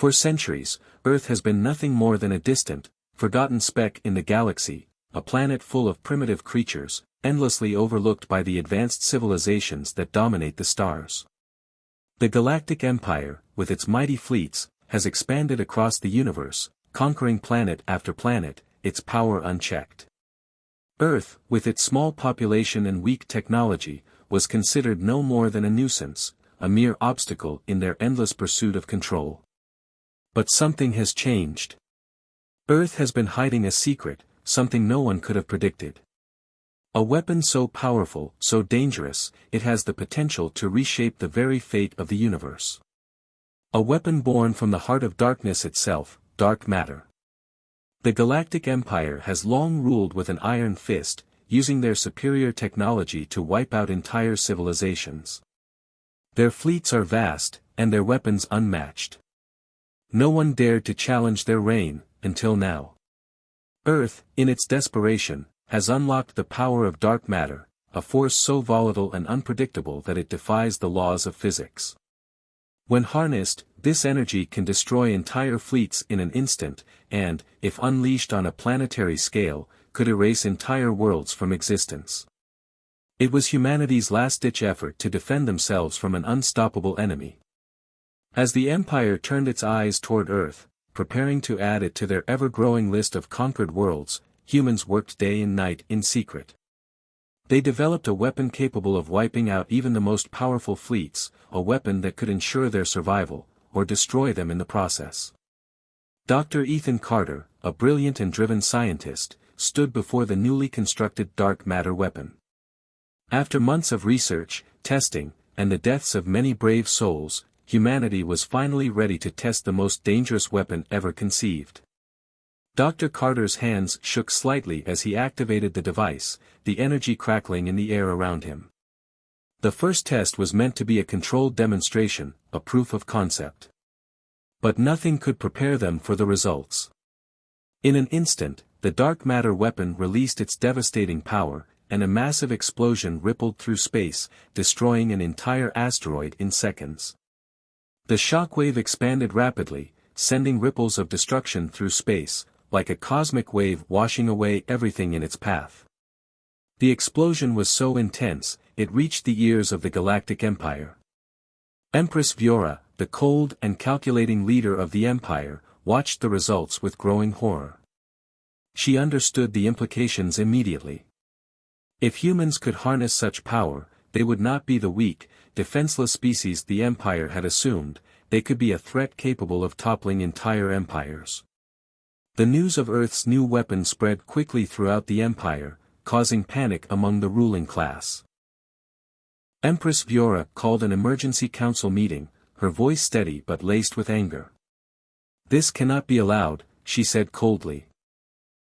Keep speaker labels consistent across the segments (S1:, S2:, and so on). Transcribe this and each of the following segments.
S1: For centuries, Earth has been nothing more than a distant, forgotten speck in the galaxy, a planet full of primitive creatures, endlessly overlooked by the advanced civilizations that dominate the stars. The Galactic Empire, with its mighty fleets, has expanded across the universe, conquering planet after planet, its power unchecked. Earth, with its small population and weak technology, was considered no more than a nuisance, a mere obstacle in their endless pursuit of control. But something has changed. Earth has been hiding a secret, something no one could have predicted. A weapon so powerful, so dangerous, it has the potential to reshape the very fate of the universe. A weapon born from the heart of darkness itself, dark matter. The Galactic Empire has long ruled with an iron fist, using their superior technology to wipe out entire civilizations. Their fleets are vast, and their weapons unmatched. No one dared to challenge their reign, until now. Earth, in its desperation, has unlocked the power of dark matter, a force so volatile and unpredictable that it defies the laws of physics. When harnessed, this energy can destroy entire fleets in an instant, and, if unleashed on a planetary scale, could erase entire worlds from existence. It was humanity's last-ditch effort to defend themselves from an unstoppable enemy. As the Empire turned its eyes toward Earth, preparing to add it to their ever-growing list of conquered worlds, humans worked day and night in secret. They developed a weapon capable of wiping out even the most powerful fleets, a weapon that could ensure their survival, or destroy them in the process. Dr. Ethan Carter, a brilliant and driven scientist, stood before the newly constructed dark matter weapon. After months of research, testing, and the deaths of many brave souls, humanity was finally ready to test the most dangerous weapon ever conceived. Dr. Carter's hands shook slightly as he activated the device, the energy crackling in the air around him. The first test was meant to be a controlled demonstration, a proof of concept. But nothing could prepare them for the results. In an instant, the dark matter weapon released its devastating power, and a massive explosion rippled through space, destroying an entire asteroid in seconds. The shockwave expanded rapidly, sending ripples of destruction through space, like a cosmic wave washing away everything in its path. The explosion was so intense, it reached the ears of the Galactic Empire. Empress Viora, the cold and calculating leader of the Empire, watched the results with growing horror. She understood the implications immediately. If humans could harness such power, they would not be the weak, defenseless species the Empire had assumed, they could be a threat capable of toppling entire empires. The news of Earth's new weapon spread quickly throughout the Empire, causing panic among the ruling class. Empress Viora called an emergency council meeting, her voice steady but laced with anger. "This cannot be allowed," she said coldly.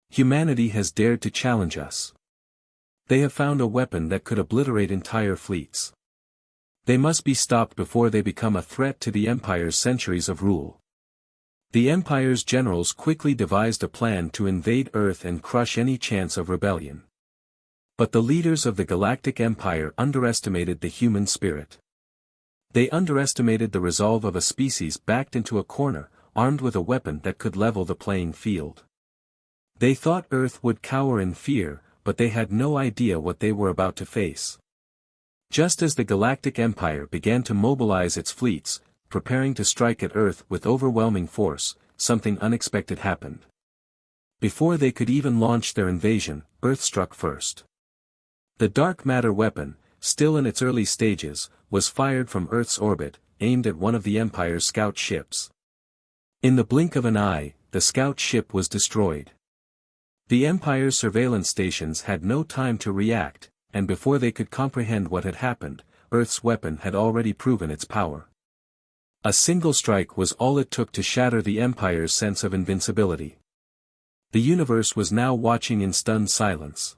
S1: "Humanity has dared to challenge us. They have found a weapon that could obliterate entire fleets. They must be stopped before they become a threat to the Empire's centuries of rule." The Empire's generals quickly devised a plan to invade Earth and crush any chance of rebellion. But the leaders of the Galactic Empire underestimated the human spirit. They underestimated the resolve of a species backed into a corner, armed with a weapon that could level the playing field. They thought Earth would cower in fear, but they had no idea what they were about to face. Just as the Galactic Empire began to mobilize its fleets, preparing to strike at Earth with overwhelming force, something unexpected happened. Before they could even launch their invasion, Earth struck first. The dark matter weapon, still in its early stages, was fired from Earth's orbit, aimed at one of the Empire's scout ships. In the blink of an eye, the scout ship was destroyed. The Empire's surveillance stations had no time to react, and before they could comprehend what had happened, Earth's weapon had already proven its power. A single strike was all it took to shatter the Empire's sense of invincibility. The universe was now watching in stunned silence.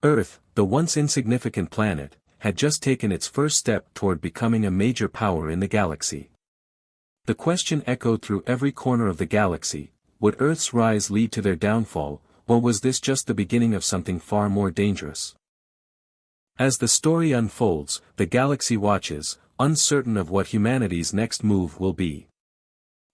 S1: Earth, the once insignificant planet, had just taken its first step toward becoming a major power in the galaxy. The question echoed through every corner of the galaxy: would Earth's rise lead to their downfall, or was this just the beginning of something far more dangerous? As the story unfolds, the galaxy watches, uncertain of what humanity's next move will be.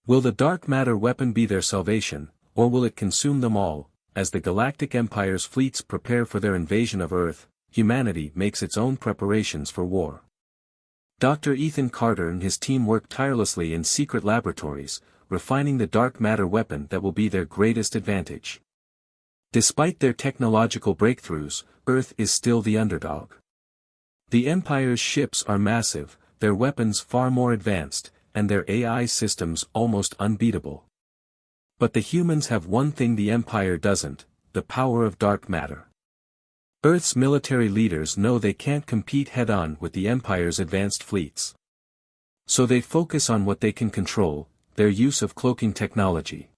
S1: Will the dark matter weapon be their salvation, or will it consume them all? As the Galactic Empire's fleets prepare for their invasion of Earth, humanity makes its own preparations for war. Dr. Ethan Carter and his team work tirelessly in secret laboratories, refining the dark matter weapon that will be their greatest advantage. Despite their technological breakthroughs, Earth is still the underdog. The Empire's ships are massive, their weapons far more advanced, and their AI systems almost unbeatable. But the humans have one thing the Empire doesn't: the power of dark matter. Earth's military leaders know they can't compete head-on with the Empire's advanced fleets. So they focus on what they can control: their use of cloaking technology.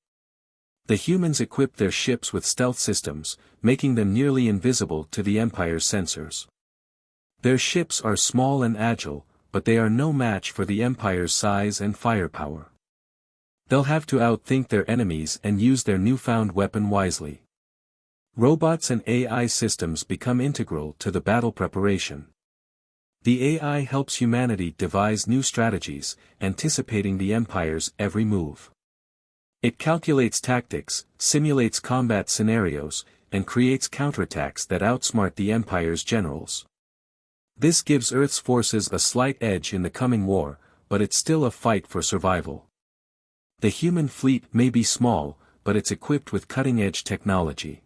S1: The humans equip their ships with stealth systems, making them nearly invisible to the Empire's sensors. Their ships are small and agile, but they are no match for the Empire's size and firepower. They'll have to outthink their enemies and use their newfound weapon wisely. Robots and AI systems become integral to the battle preparation. The AI helps humanity devise new strategies, anticipating the Empire's every move. It calculates tactics, simulates combat scenarios, and creates counterattacks that outsmart the Empire's generals. This gives Earth's forces a slight edge in the coming war, but it's still a fight for survival. The human fleet may be small, but it's equipped with cutting-edge technology.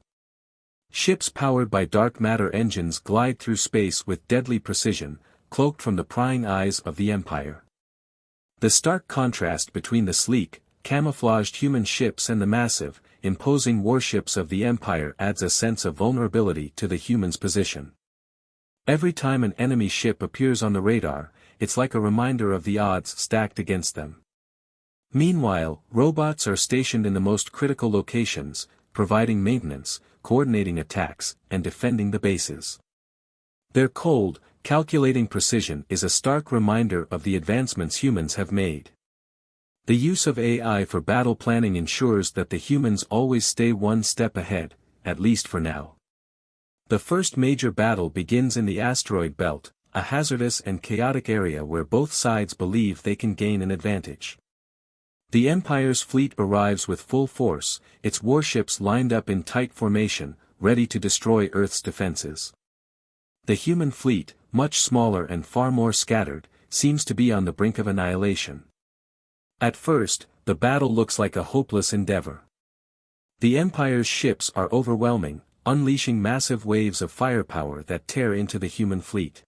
S1: Ships powered by dark matter engines glide through space with deadly precision, cloaked from the prying eyes of the Empire. The stark contrast between the sleek, camouflaged human ships and the massive, imposing warships of the Empire adds a sense of vulnerability to the humans' position. Every time an enemy ship appears on the radar, it's like a reminder of the odds stacked against them. Meanwhile, robots are stationed in the most critical locations, providing maintenance, coordinating attacks, and defending the bases. Their cold, calculating precision is a stark reminder of the advancements humans have made. The use of AI for battle planning ensures that the humans always stay one step ahead, at least for now. The first major battle begins in the asteroid belt, a hazardous and chaotic area where both sides believe they can gain an advantage. The Empire's fleet arrives with full force, its warships lined up in tight formation, ready to destroy Earth's defenses. The human fleet, much smaller and far more scattered, seems to be on the brink of annihilation. At first, the battle looks like a hopeless endeavor. The Empire's ships are overwhelming, unleashing massive waves of firepower that tear into the human fleet.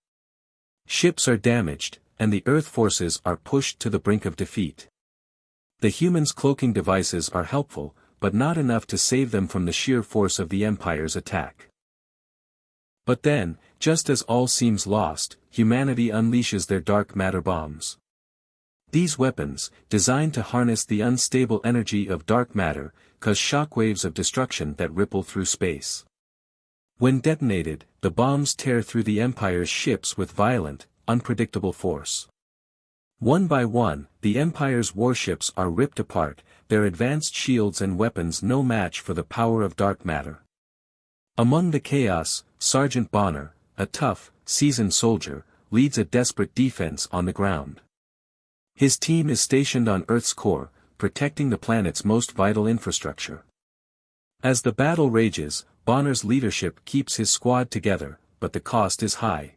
S1: Ships are damaged, and the Earth forces are pushed to the brink of defeat. The humans' cloaking devices are helpful, but not enough to save them from the sheer force of the Empire's attack. But then, just as all seems lost, humanity unleashes their dark matter bombs. These weapons, designed to harness the unstable energy of dark matter, cause shockwaves of destruction that ripple through space. When detonated, the bombs tear through the Empire's ships with violent, unpredictable force. One by one, the Empire's warships are ripped apart, their advanced shields and weapons no match for the power of dark matter. Among the chaos, Sergeant Bonner, a tough, seasoned soldier, leads a desperate defense on the ground. His team is stationed on Earth's core, protecting the planet's most vital infrastructure. As the battle rages, Bonner's leadership keeps his squad together, but the cost is high.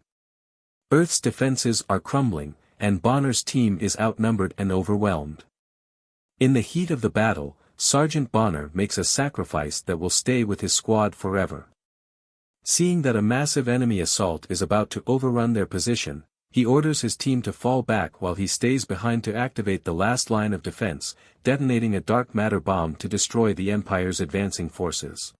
S1: Earth's defenses are crumbling, and Bonner's team is outnumbered and overwhelmed. In the heat of the battle, Sergeant Bonner makes a sacrifice that will stay with his squad forever. Seeing that a massive enemy assault is about to overrun their position, he orders his team to fall back while he stays behind to activate the last line of defense, detonating a dark matter bomb to destroy the Empire's advancing forces.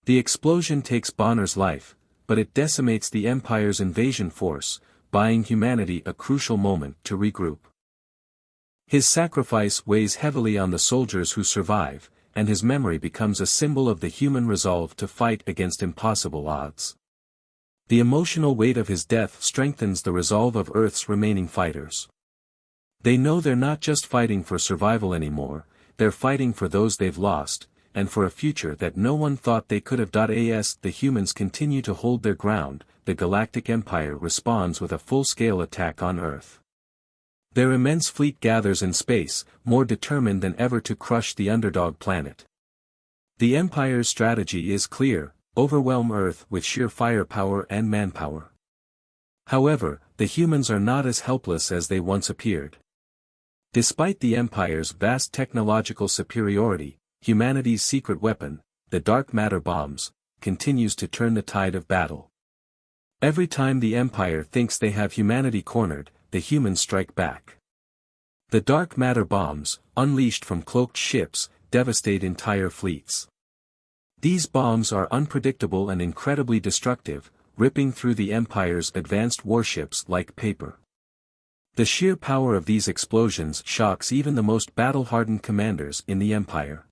S1: The explosion takes Bonner's life, but it decimates the Empire's invasion force, buying humanity a crucial moment to regroup. His sacrifice weighs heavily on the soldiers who survive, and his memory becomes a symbol of the human resolve to fight against impossible odds. The emotional weight of his death strengthens the resolve of Earth's remaining fighters. They know they're not just fighting for survival anymore, they're fighting for those they've lost, and for a future that no one thought they could have. As the humans continue to hold their ground, the Galactic Empire responds with a full-scale attack on Earth. Their immense fleet gathers in space, more determined than ever to crush the underdog planet. The Empire's strategy is clear: overwhelm Earth with sheer firepower and manpower. However, the humans are not as helpless as they once appeared. Despite the Empire's vast technological superiority, humanity's secret weapon, the dark matter bombs, continues to turn the tide of battle. Every time the Empire thinks they have humanity cornered, the humans strike back. The dark matter bombs, unleashed from cloaked ships, devastate entire fleets. These bombs are unpredictable and incredibly destructive, ripping through the Empire's advanced warships like paper. The sheer power of these explosions shocks even the most battle-hardened commanders in the Empire.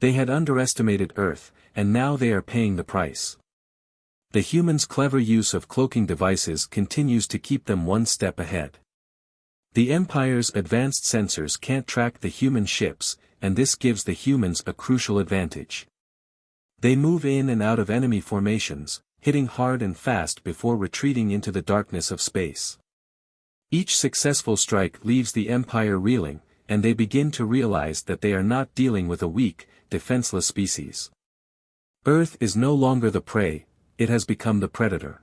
S1: They had underestimated Earth, and now they are paying the price. The humans' clever use of cloaking devices continues to keep them one step ahead. The Empire's advanced sensors can't track the human ships, and this gives the humans a crucial advantage. They move in and out of enemy formations, hitting hard and fast before retreating into the darkness of space. Each successful strike leaves the Empire reeling, and they begin to realize that they are not dealing with a weak, defenseless species. Earth is no longer the prey, it has become the predator.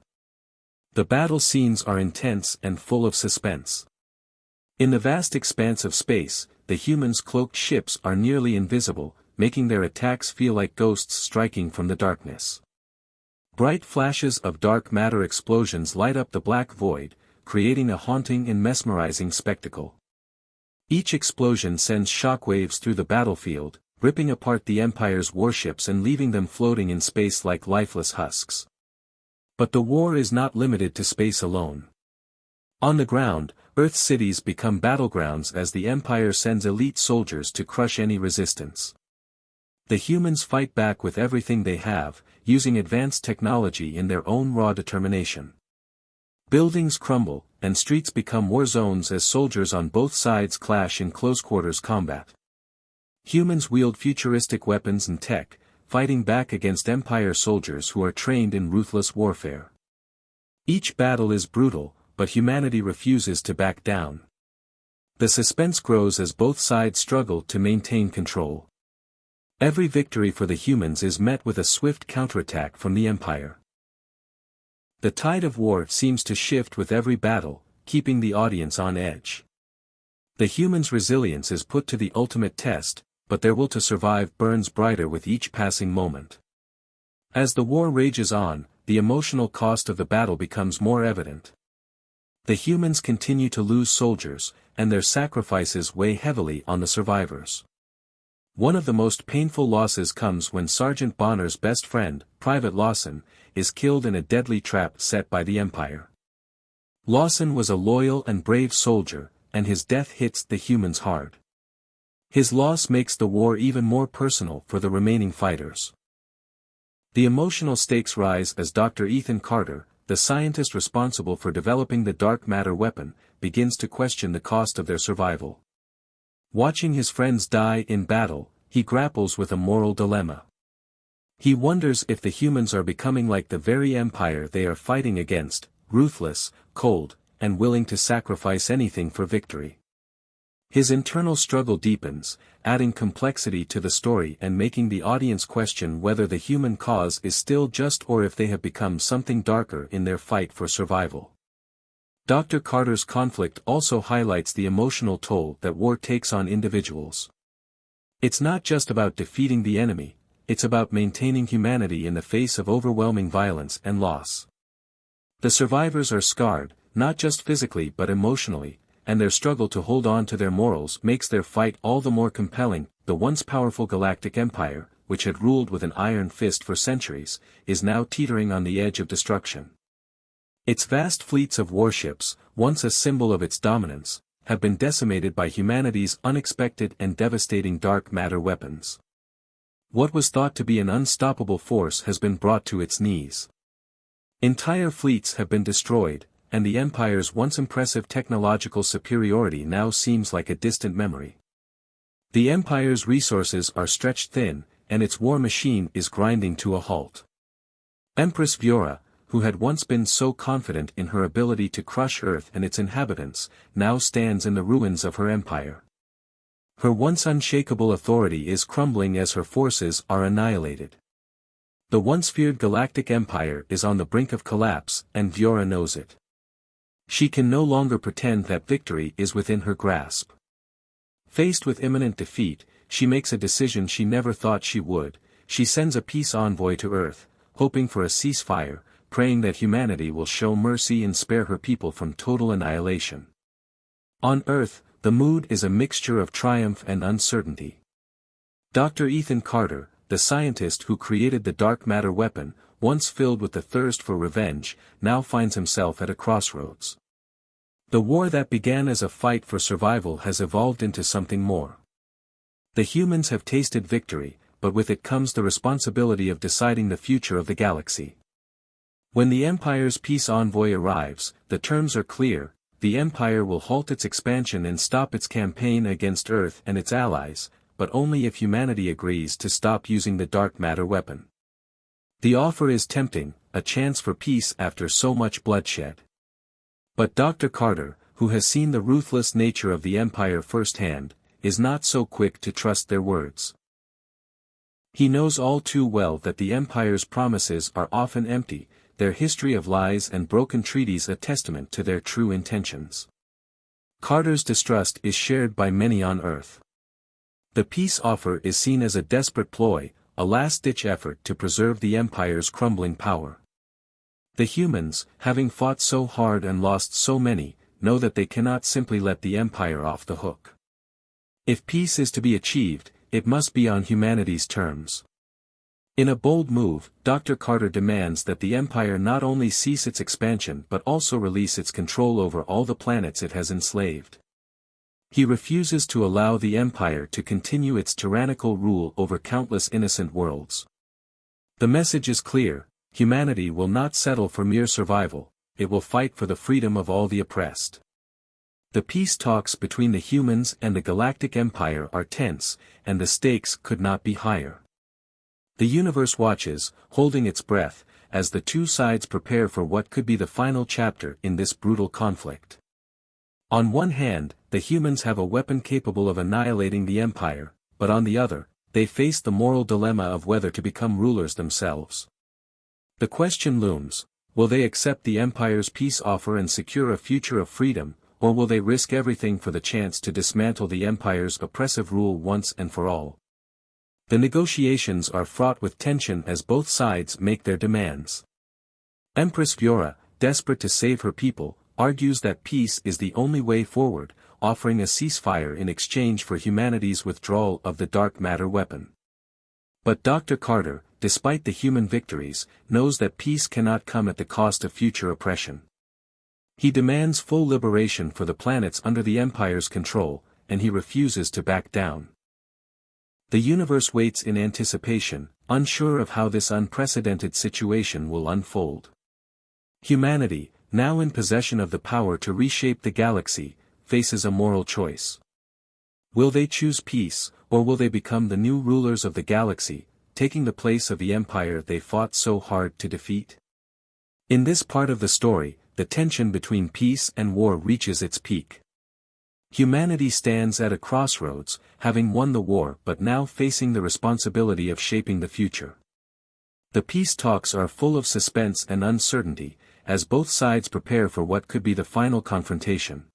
S1: The battle scenes are intense and full of suspense. In the vast expanse of space, the humans' cloaked ships are nearly invisible, making their attacks feel like ghosts striking from the darkness. Bright flashes of dark matter explosions light up the black void, creating a haunting and mesmerizing spectacle. Each explosion sends shockwaves through the battlefield, ripping apart the Empire's warships and leaving them floating in space like lifeless husks. But the war is not limited to space alone. On the ground, Earth's cities become battlegrounds as the Empire sends elite soldiers to crush any resistance. The humans fight back with everything they have, using advanced technology in their own raw determination. Buildings crumble, and streets become war zones as soldiers on both sides clash in close-quarters combat. Humans wield futuristic weapons and tech, fighting back against Empire soldiers who are trained in ruthless warfare. Each battle is brutal, but humanity refuses to back down. The suspense grows as both sides struggle to maintain control. Every victory for the humans is met with a swift counterattack from the Empire. The tide of war seems to shift with every battle, keeping the audience on edge. The humans' resilience is put to the ultimate test, but their will to survive burns brighter with each passing moment. As the war rages on, the emotional cost of the battle becomes more evident. The humans continue to lose soldiers, and their sacrifices weigh heavily on the survivors. One of the most painful losses comes when Sergeant Bonner's best friend, Private Lawson, is killed in a deadly trap set by the Empire. Lawson was a loyal and brave soldier, and his death hits the humans hard. His loss makes the war even more personal for the remaining fighters. The emotional stakes rise as Dr. Ethan Carter, the scientist responsible for developing the dark matter weapon, begins to question the cost of their survival. Watching his friends die in battle, he grapples with a moral dilemma. He wonders if the humans are becoming like the very Empire they are fighting against, ruthless, cold, and willing to sacrifice anything for victory. His internal struggle deepens, adding complexity to the story and making the audience question whether the human cause is still just or if they have become something darker in their fight for survival. Dr. Carter's conflict also highlights the emotional toll that war takes on individuals. It's not just about defeating the enemy, it's about maintaining humanity in the face of overwhelming violence and loss. The survivors are scarred, not just physically but emotionally, and their struggle to hold on to their morals makes their fight all the more compelling. The once powerful Galactic Empire, which had ruled with an iron fist for centuries, is now teetering on the edge of destruction. Its vast fleets of warships, once a symbol of its dominance, have been decimated by humanity's unexpected and devastating dark matter weapons. What was thought to be an unstoppable force has been brought to its knees. Entire fleets have been destroyed, and the Empire's once impressive technological superiority now seems like a distant memory. The Empire's resources are stretched thin, and its war machine is grinding to a halt. Empress Viora, who had once been so confident in her ability to crush Earth and its inhabitants, now stands in the ruins of her empire. Her once unshakable authority is crumbling as her forces are annihilated. The once feared Galactic Empire is on the brink of collapse, and Viora knows it. She can no longer pretend that victory is within her grasp. Faced with imminent defeat, she makes a decision she never thought she would. She sends a peace envoy to Earth, hoping for a ceasefire, praying that humanity will show mercy and spare her people from total annihilation. On Earth, the mood is a mixture of triumph and uncertainty. Dr. Ethan Carter, the scientist who created the dark matter weapon, once filled with the thirst for revenge, now finds himself at a crossroads. The war that began as a fight for survival has evolved into something more. The humans have tasted victory, but with it comes the responsibility of deciding the future of the galaxy. When the Empire's peace envoy arrives, the terms are clear: the Empire will halt its expansion and stop its campaign against Earth and its allies, but only if humanity agrees to stop using the dark matter weapon. The offer is tempting, a chance for peace after so much bloodshed. But Dr. Carter, who has seen the ruthless nature of the Empire firsthand, is not so quick to trust their words. He knows all too well that the Empire's promises are often empty, their history of lies and broken treaties a testament to their true intentions. Carter's distrust is shared by many on Earth. The peace offer is seen as a desperate ploy, a last-ditch effort to preserve the Empire's crumbling power. The humans, having fought so hard and lost so many, know that they cannot simply let the Empire off the hook. If peace is to be achieved, it must be on humanity's terms. In a bold move, Dr. Carter demands that the Empire not only cease its expansion but also release its control over all the planets it has enslaved. He refuses to allow the Empire to continue its tyrannical rule over countless innocent worlds. The message is clear: humanity will not settle for mere survival, it will fight for the freedom of all the oppressed. The peace talks between the humans and the Galactic Empire are tense, and the stakes could not be higher. The universe watches, holding its breath, as the two sides prepare for what could be the final chapter in this brutal conflict. On one hand, the humans have a weapon capable of annihilating the Empire, but on the other, they face the moral dilemma of whether to become rulers themselves. The question looms: will they accept the Empire's peace offer and secure a future of freedom, or will they risk everything for the chance to dismantle the Empire's oppressive rule once and for all? The negotiations are fraught with tension as both sides make their demands. Empress Viora, desperate to save her people, argues that peace is the only way forward, offering a ceasefire in exchange for humanity's withdrawal of the dark matter weapon. But Dr. Carter, despite the human victories, knows that peace cannot come at the cost of future oppression. He demands full liberation for the planets under the Empire's control, and he refuses to back down. The universe waits in anticipation, unsure of how this unprecedented situation will unfold. Humanity, now in possession of the power to reshape the galaxy, faces a moral choice. Will they choose peace, or will they become the new rulers of the galaxy, taking the place of the Empire they fought so hard to defeat? In this part of the story, the tension between peace and war reaches its peak. Humanity stands at a crossroads, having won the war but now facing the responsibility of shaping the future. The peace talks are full of suspense and uncertainty, as both sides prepare for what could be the final confrontation.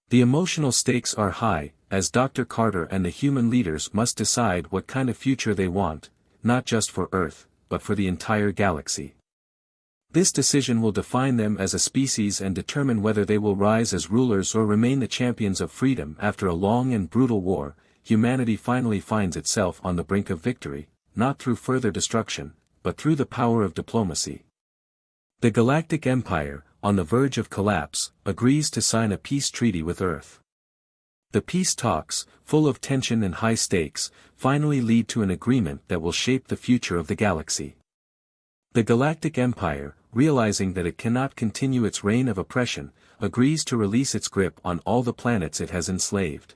S1: The emotional stakes are high, as Dr. Carter and the human leaders must decide what kind of future they want, not just for Earth, but for the entire galaxy. This decision will define them as a species and determine whether they will rise as rulers or remain the champions of freedom. After a long and brutal war, humanity finally finds itself on the brink of victory, not through further destruction, but through the power of diplomacy. The Galactic Empire, on the verge of collapse, agrees to sign a peace treaty with Earth. The peace talks, full of tension and high stakes, finally lead to an agreement that will shape the future of the galaxy. The Galactic Empire, realizing that it cannot continue its reign of oppression, agrees to release its grip on all the planets it has enslaved.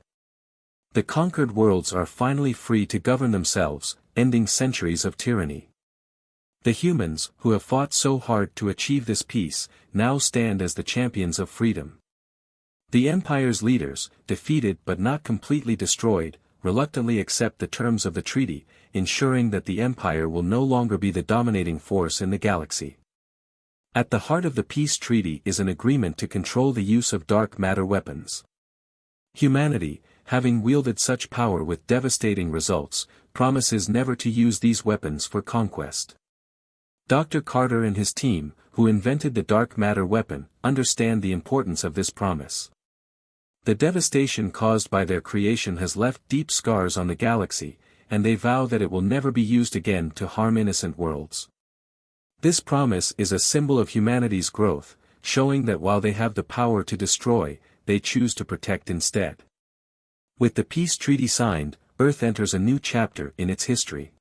S1: The conquered worlds are finally free to govern themselves, ending centuries of tyranny. The humans, who have fought so hard to achieve this peace, now stand as the champions of freedom. The Empire's leaders, defeated but not completely destroyed, reluctantly accept the terms of the treaty, ensuring that the Empire will no longer be the dominating force in the galaxy. At the heart of the peace treaty is an agreement to control the use of dark matter weapons. Humanity, having wielded such power with devastating results, promises never to use these weapons for conquest. Dr. Carter and his team, who invented the dark matter weapon, understand the importance of this promise. The devastation caused by their creation has left deep scars on the galaxy, and they vow that it will never be used again to harm innocent worlds. This promise is a symbol of humanity's growth, showing that while they have the power to destroy, they choose to protect instead. With the peace treaty signed, Earth enters a new chapter in its history.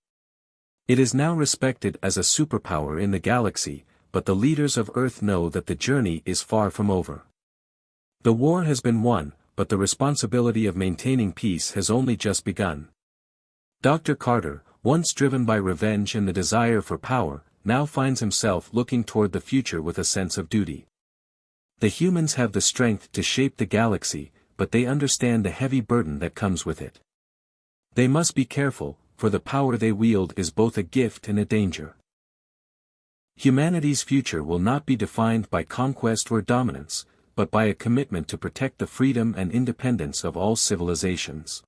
S1: It is now respected as a superpower in the galaxy, but the leaders of Earth know that the journey is far from over. The war has been won, but the responsibility of maintaining peace has only just begun. Dr. Carter, once driven by revenge and the desire for power, now finds himself looking toward the future with a sense of duty. The humans have the strength to shape the galaxy, but they understand the heavy burden that comes with it. They must be careful, for the power they wield is both a gift and a danger. Humanity's future will not be defined by conquest or dominance, but by a commitment to protect the freedom and independence of all civilizations.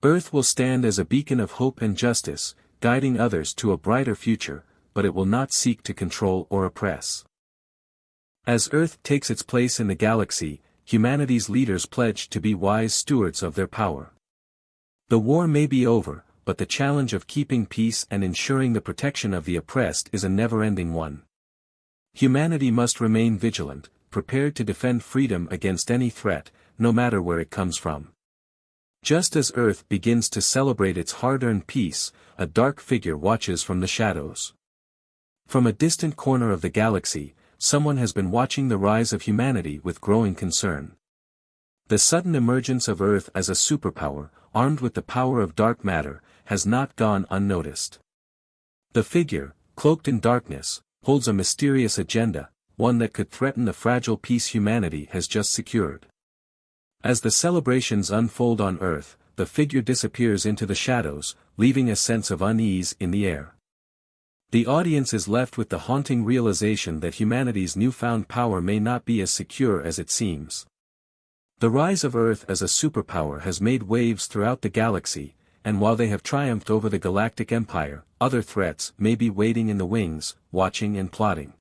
S1: Earth will stand as a beacon of hope and justice, guiding others to a brighter future, but it will not seek to control or oppress. As Earth takes its place in the galaxy, humanity's leaders pledge to be wise stewards of their power. The war may be over, but the challenge of keeping peace and ensuring the protection of the oppressed is a never-ending one. Humanity must remain vigilant, prepared to defend freedom against any threat, no matter where it comes from. Just as Earth begins to celebrate its hard-earned peace, a dark figure watches from the shadows. From a distant corner of the galaxy, someone has been watching the rise of humanity with growing concern. The sudden emergence of Earth as a superpower, armed with the power of dark matter, has not gone unnoticed. The figure, cloaked in darkness, holds a mysterious agenda, one that could threaten the fragile peace humanity has just secured. As the celebrations unfold on Earth, the figure disappears into the shadows, leaving a sense of unease in the air. The audience is left with the haunting realization that humanity's newfound power may not be as secure as it seems. The rise of Earth as a superpower has made waves throughout the galaxy, and while they have triumphed over the Galactic Empire, other threats may be waiting in the wings, watching and plotting.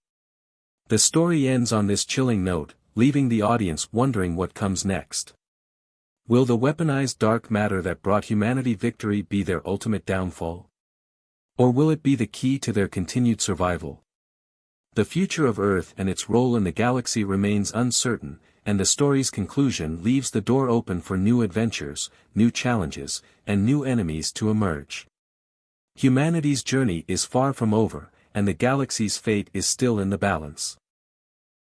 S1: The story ends on this chilling note, leaving the audience wondering what comes next. Will the weaponized dark matter that brought humanity victory be their ultimate downfall? Or will it be the key to their continued survival? The future of Earth and its role in the galaxy remains uncertain, and the story's conclusion leaves the door open for new adventures, new challenges, and new enemies to emerge. Humanity's journey is far from over, and the galaxy's fate is still in the balance.